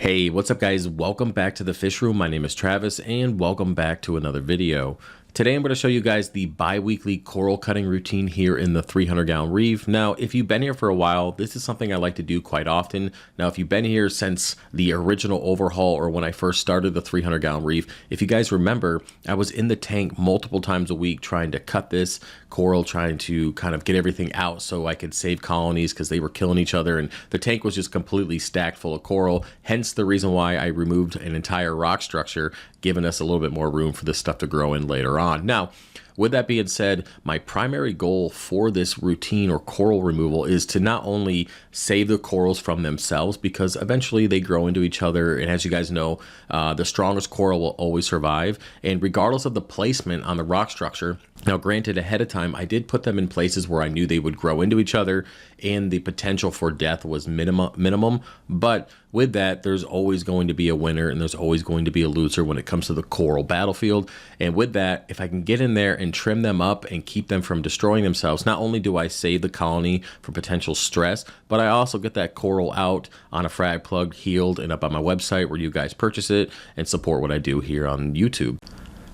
Hey, what's up guys? Welcome back to the fish room. My name is Travis and welcome back to another video. Today I'm going to show you guys the bi-weekly coral cutting routine here in the 300-gallon reef. Now, if you've been here for a while, this is something I like to do quite often. Now, if you've been here since the original overhaul or when I first started the 300-gallon reef, if you guys remember, I was in the tank multiple times a week trying to cut this coral, trying to kind of get everything out so I could save colonies because they were killing each other and the tank was just completely stacked full of coral. Hence the reason why I removed an entire rock structure, giving us a little bit more room for this stuff to grow in later on. Now, with that being said, my primary goal for this routine or coral removal is to not only save the corals from themselves, because eventually they grow into each other. And as you guys know, the strongest coral will always survive. And regardless of the placement on the rock structure, now granted ahead of time, I did put them in places where I knew they would grow into each other and the potential for death was minimum. But with that, there's always going to be a winner and there's always going to be a loser when it comes to the coral battlefield. And with that, if I can get in there and trim them up and keep them from destroying themselves, not only do I save the colony from potential stress, but I also get that coral out on a frag plug, healed, and up on my website where you guys purchase it and support what I do here on YouTube.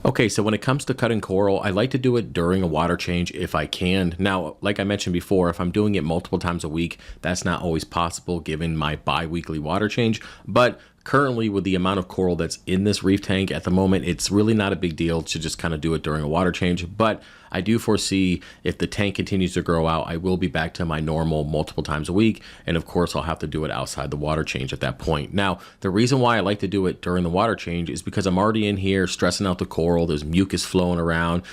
Okay, so when it comes to cutting coral, I like to do it during a water change if I can. Now, like I mentioned before, if I'm doing it multiple times a week, that's not always possible given my bi-weekly water change. But currently, with the amount of coral that's in this reef tank at the moment, it's really not a big deal to just kind of do it during a water change. But I do foresee if the tank continues to grow out, I will be back to my normal multiple times a week. And of course, I'll have to do it outside the water change at that point. Now, the reason why I like to do it during the water change is because I'm already in here stressing out the coral. There's mucus flowing around.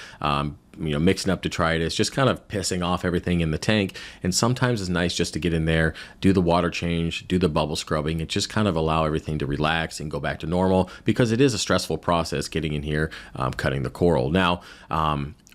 Mixing up detritus, just kind of pissing off everything in the tank. And sometimes it's nice just to get in there, do the water change, do the bubble scrubbing, and just kind of allow everything to relax and go back to normal, because it is a stressful process getting in here, cutting the coral. Now,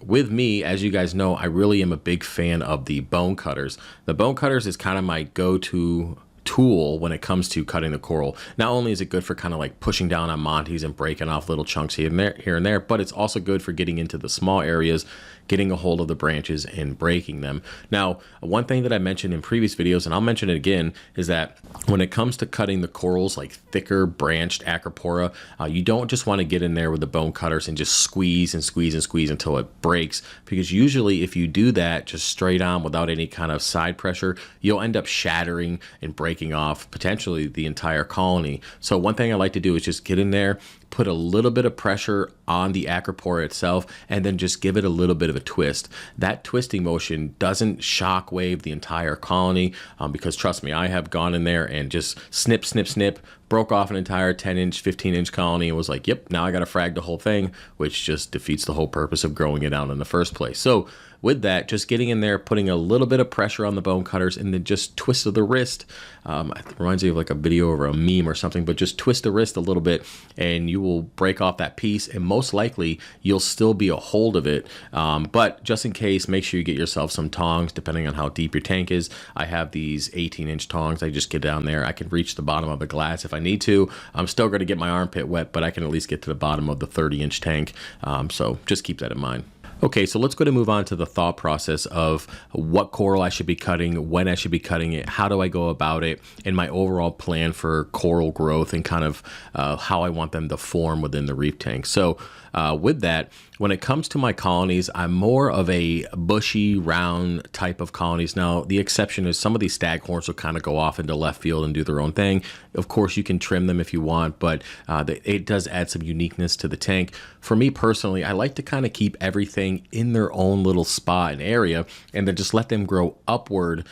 with me, as you guys know, I really am a big fan of the bone cutters. The bone cutters is kind of my go-to tool when it comes to cutting the coral. Not only is it good for kind of like pushing down on montes and breaking off little chunks here and there, but it's also good for getting into the small areas, getting a hold of the branches and breaking them. Now, one thing that I mentioned in previous videos, and I'll mention it again, is that when it comes to cutting the corals, like thicker branched acropora, you don't just want to get in there with the bone cutters and just squeeze and squeeze and squeeze until it breaks, because usually if you do that just straight on without any kind of side pressure, you'll end up shattering and breaking off potentially the entire colony. So one thing I like to do is just get in there, put a little bit of pressure on the acropora itself, and then just give it a little bit of a twist. That twisting motion doesn't shock wave the entire colony, because trust me, I have gone in there and just snip, snip, snip, broke off an entire 10-inch, 15-inch colony and was like, yep, now I got to frag the whole thing, which just defeats the whole purpose of growing it out in the first place. So with that, just getting in there, putting a little bit of pressure on the bone cutters, and then just twist of the wrist. It reminds me of like a video or a meme or something, but just twist the wrist a little bit and you will break off that piece, and most likely you'll still be a hold of it. But just in case, make sure you get yourself some tongs, depending on how deep your tank is. I have these 18-inch tongs. I just get down there. I can reach the bottom of the glass if I need to. I'm still going to get my armpit wet, but I can at least get to the bottom of the 30-inch tank. So just keep that in mind. Okay, so let's go to move on to the thought process of what coral I should be cutting, when I should be cutting it, how do I go about it, and my overall plan for coral growth and kind of how I want them to form within the reef tank. So with that, when it comes to my colonies, I'm more of a bushy, round type of colonies. Now, the exception is some of these staghorns will kind of go off into left field and do their own thing. Of course, you can trim them if you want, but it does add some uniqueness to the tank. For me personally, I like to kind of keep everything in their own little spot and area, and then just let them grow upward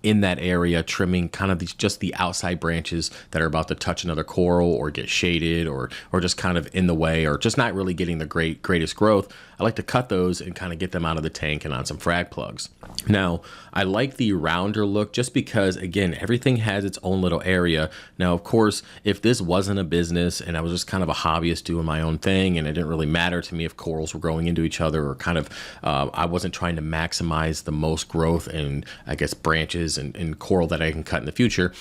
in that area, trimming kind of just the outside branches that are about to touch another coral or get shaded or just kind of in the way or just not really getting the greatest growth. I like to cut those and kind of get them out of the tank and on some frag plugs. Now, I like the rounder look just because, again, everything has its own little area. Now, of course, if this wasn't a business and I was just kind of a hobbyist doing my own thing and it didn't really matter to me if corals were growing into each other or kind of I wasn't trying to maximize the most growth and I guess branches and coral that I can cut in the future,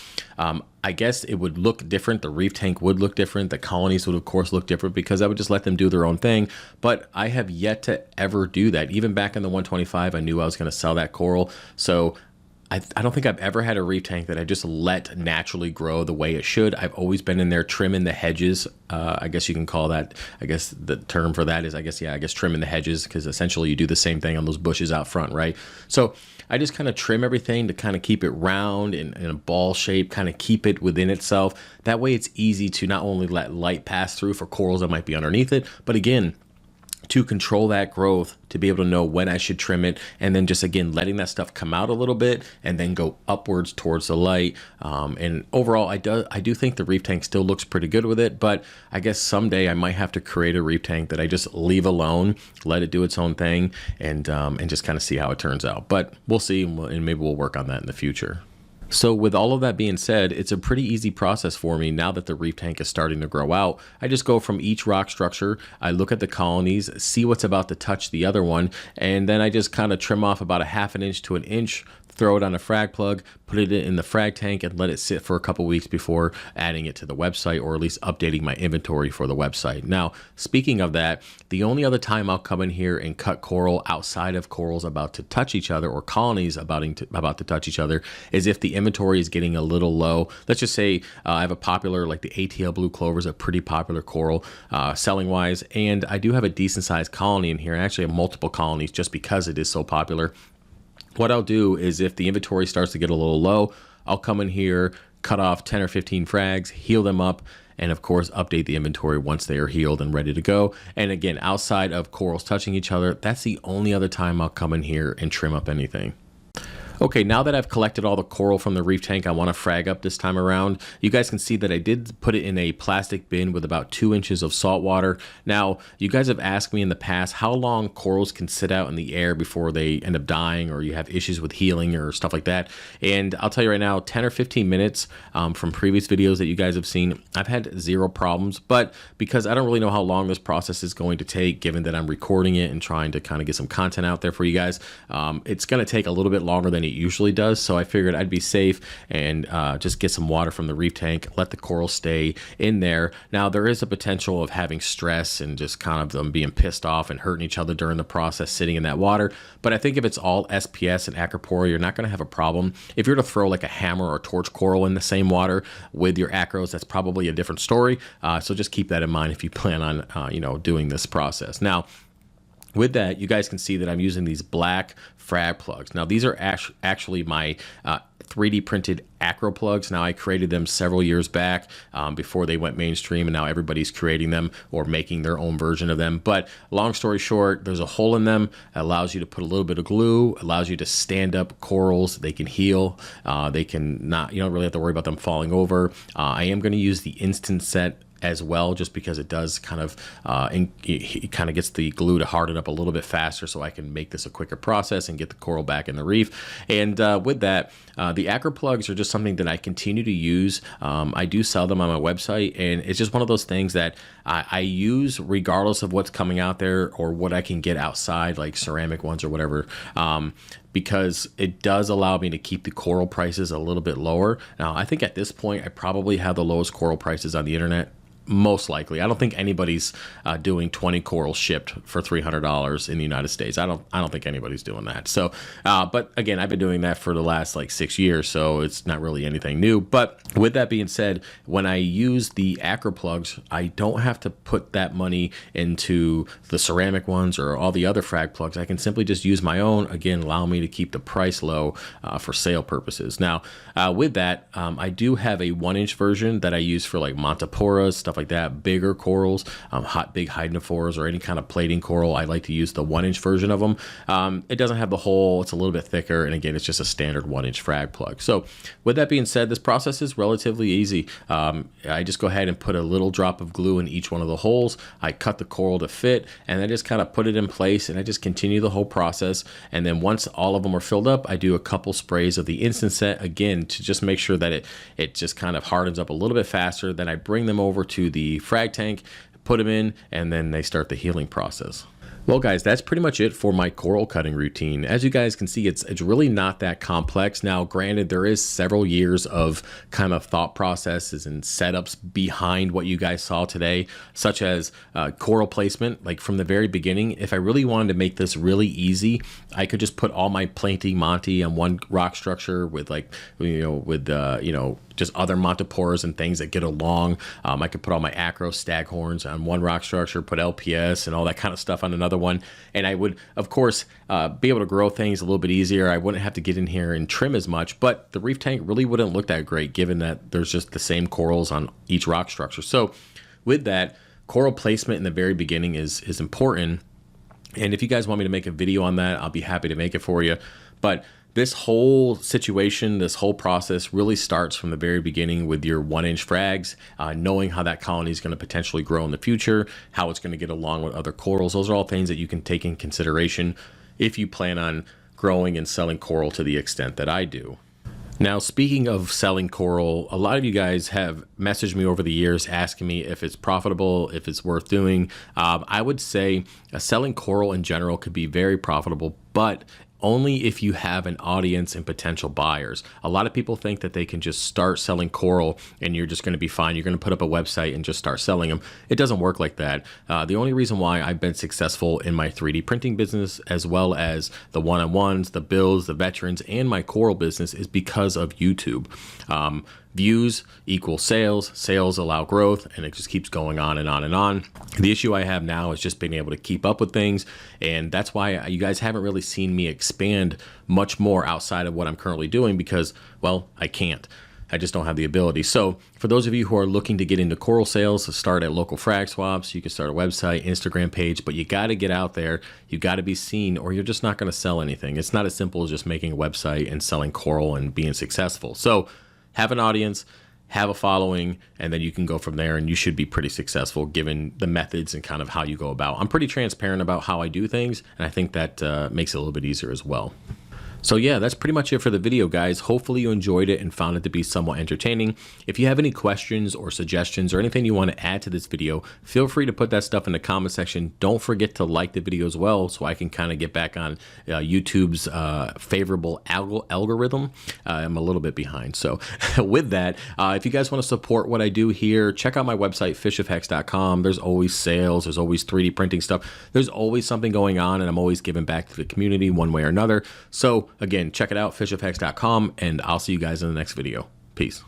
I guess it would look different. The reef tank would look different. The colonies would, of course, look different because I would just let them do their own thing. But I have yet to ever do that. Even back in the 125, I knew I was going to sell that coral. So I don't think I've ever had a reef tank that I just let naturally grow the way it should. I've always been in there trimming the hedges. I guess you can call that, I guess the term for that is, I guess trimming the hedges, because essentially you do the same thing on those bushes out front, right? So I just kind of trim everything to kind of keep it round and in a ball shape, kind of keep it within itself. That way it's easy to not only let light pass through for corals that might be underneath it, but again, to control that growth, to be able to know when I should trim it, and then just again letting that stuff come out a little bit and then go upwards towards the light. And overall, I do think the reef tank still looks pretty good with it, but I guess someday I might have to create a reef tank that I just leave alone, let it do its own thing, and just kind of see how it turns out. But we'll see, and maybe we'll work on that in the future. So with all of that being said, it's a pretty easy process for me now that the reef tank is starting to grow out. I just go from each rock structure, I look at the colonies, see what's about to touch the other one, and then I just kind of trim off about a ½ an inch to an inch, throw it on a frag plug, put it in the frag tank, and let it sit for a couple weeks before adding it to the website, or at least updating my inventory for the website. Now, speaking of that, the only other time I'll come in here and cut coral outside of corals about to touch each other, or colonies about to touch each other, is if the inventory is getting a little low. Let's just say I have a popular, like the ATL blue clover is a pretty popular coral selling wise, and I do have a decent sized colony in here. I actually have multiple colonies just because it is so popular. What I'll do is, if the inventory starts to get a little low, I'll come in here, cut off 10 or 15 frags, heal them up, and of course update the inventory once they are healed and ready to go. And again, outside of corals touching each other, that's the only other time I'll come in here and trim up anything. Okay, now that I've collected all the coral from the reef tank I want to frag up this time around, you guys can see that I did put it in a plastic bin with about 2 inches of salt water. Now, you guys have asked me in the past how long corals can sit out in the air before they end up dying, or you have issues with healing or stuff like that. And I'll tell you right now, 10 or 15 minutes from previous videos that you guys have seen, I've had 0 problems. But because I don't really know how long this process is going to take, given that I'm recording it and trying to kind of get some content out there for you guys, it's going to take a little bit longer than it usually does. So I figured I'd be safe and just get some water from the reef tank, let the coral stay in there. Now, there is a potential of having stress and just kind of them being pissed off and hurting each other during the process sitting in that water. But I think if it's all SPS and acropora, you're not going to have a problem. If you're to throw like a hammer or torch coral in the same water with your acros, that's probably a different story. So just keep that in mind if you plan on doing this process. Now, with that, you guys can see that I'm using these black frag plugs. Now, these are actually my 3D printed acro plugs. Now, I created them several years back before they went mainstream, and now everybody's creating them or making their own version of them. But long story short, there's a hole in them. It allows you to put a little bit of glue, allows you to stand up corals. They can heal. They can not, you don't really have to worry about them falling over. I am going to use the instant set as well, just because it does kind of it kind of gets the glue to harden up a little bit faster, so I can make this a quicker process and get the coral back in the reef. And with that, the acro plugs are just something that I continue to use. I do sell them on my website, and it's just one of those things that I use regardless of what's coming out there or what I can get outside, like ceramic ones or whatever. Because it does allow me to keep the coral prices a little bit lower. Now, I think at this point, I probably have the lowest coral prices on the internet. Most likely. I don't think anybody's doing 20 corals shipped for $300 in the United States. I don't think anybody's doing that. So, but again, I've been doing that for the last like 6 years, so it's not really anything new. But with that being said, when I use the acro plugs, I don't have to put that money into the ceramic ones or all the other frag plugs. I can simply just use my own, again, allow me to keep the price low for sale purposes. Now, with that, I do have a 1-inch version that I use for like Montiporas, stuff like that, bigger corals, big hydrophores, or any kind of plating coral. I like to use the 1-inch version of them. It doesn't have the hole, it's a little bit thicker, and again, it's just a standard 1-inch frag plug. So with that being said, this process is relatively easy. I just go ahead and put a little drop of glue in each one of the holes. I cut the coral to fit, and I just kind of put it in place, and I just continue the whole process. And then once all of them are filled up, I do a couple sprays of the instant set, again, to just make sure that it just kind of hardens up a little bit faster. Then I bring them over to the frag tank, put them in, and then they start the healing process. Well, guys, that's pretty much it for my coral cutting routine. As you guys can see, it's really not that complex. Now, granted, there is several years of kind of thought processes and setups behind what you guys saw today, such as coral placement. Like from the very beginning, if I really wanted to make this really easy, I could just put all my Planty Monty on one rock structure with just other montipores and things that get along. I could put all my acro staghorns on one rock structure, put LPS and all that kind of stuff on another one. And I would, of course, be able to grow things a little bit easier. I wouldn't have to get in here and trim as much, but the reef tank really wouldn't look that great given that there's just the same corals on each rock structure. So with that, coral placement in the very beginning is important. And if you guys want me to make a video on that, I'll be happy to make it for you. But this whole situation, this whole process really starts from the very beginning with your 1-inch frags, knowing how that colony is going to potentially grow in the future, how it's going to get along with other corals. Those are all things that you can take in consideration if you plan on growing and selling coral to the extent that I do. Now, speaking of selling coral, a lot of you guys have messaged me over the years asking me if it's profitable, if it's worth doing. I would say selling coral in general could be very profitable, but only if you have an audience and potential buyers. A lot of people think that they can just start selling coral and you're just going to be fine. You're going to put up a website and just start selling them. It doesn't work like that. The only reason why I've been successful in my 3D printing business, as well as the one-on-ones, the bills, the veterans, and my coral business is because of YouTube. Views equal sales, sales allow growth, and it just keeps going on and on and on. The issue I have now is just being able to keep up with things, and that's why you guys haven't really seen me expand much more outside of what I'm currently doing because, well, I can't. I just don't have the ability. So for those of you who are looking to get into coral sales, start at local frag swaps. You can start a website, Instagram page, but you got to get out there. You got to be seen, or you're just not going to sell anything. It's not as simple as just making a website and selling coral and being successful. So have an audience, have a following, and then you can go from there and you should be pretty successful given the methods and kind of how you go about. I'm pretty transparent about how I do things, and I think that makes it a little bit easier as well. So yeah, that's pretty much it for the video, guys. Hopefully you enjoyed it and found it to be somewhat entertaining. If you have any questions or suggestions or anything you want to add to this video, feel free to put that stuff in the comment section. Don't forget to like the video as well so I can kind of get back on YouTube's favorable algorithm. I'm a little bit behind. So with that, if you guys want to support what I do here, check out my website, fishofhex.com. There's always sales. There's always 3D printing stuff. There's always something going on, and I'm always giving back to the community one way or another. So again, check it out, fishofhex.com, and I'll see you guys in the next video. Peace.